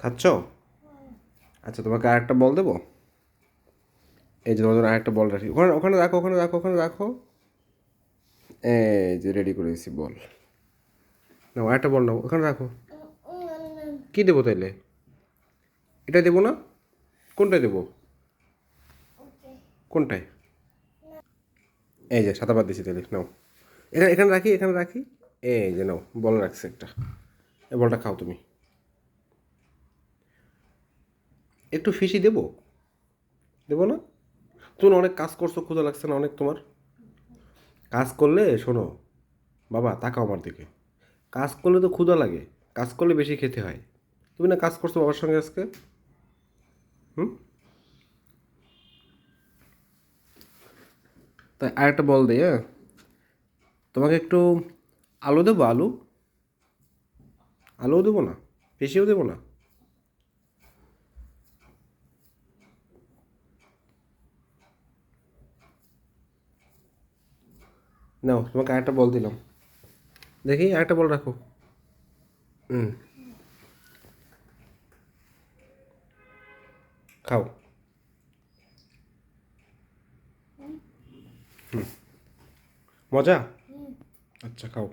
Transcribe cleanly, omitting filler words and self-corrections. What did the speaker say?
খাচ্ছ? আচ্ছা, তোমাকে আরেকটা বল দেবো। এই যে তোমার জন্য আরেকটা বল রাখি, ওখানে ওখানে রাখো, ওখানে রাখো, ওখানে রাখো। এই যে রেডি করে দিয়েছি বল। নাও আরেকটা বল, নাও ওখানে রাখো। কী দেবো তাইলে? এটা দেবো না? কোনটায় দেবো? কোনটায়? এই যে সাদা বাদ দিয়েছি, তাহলে নাও। এখানে এখানে রাখি, এখানে রাখি। এই যে নাও, বল রাখছি একটা। এই বলটা খাও তুমি। একটু ফিশি দেবো? দেবো না? তুমি অনেক কাজ করছো, ক্ষুধা লাগছে না অনেক তোমার? কাজ করলে শোনো, বাবা তাকাও আমার দিকে। কাজ করলে তো ক্ষুধা লাগে, কাজ করলে বেশি খেতে হয়। তুমি না কাজ করছো বাবার সঙ্গে আজকে? হুম? তাই আরেকটা বল দিই, হ্যাঁ? তোমাকে একটু আলু দেবো, আলু? আলুও দেবো না? বেশিও দেবো না? নাও, তোমাকে আরেকটা বল দিলাম। দেখি আরেকটা বল রাখো। হুম। খাও। মজা? আচ্ছা খাও।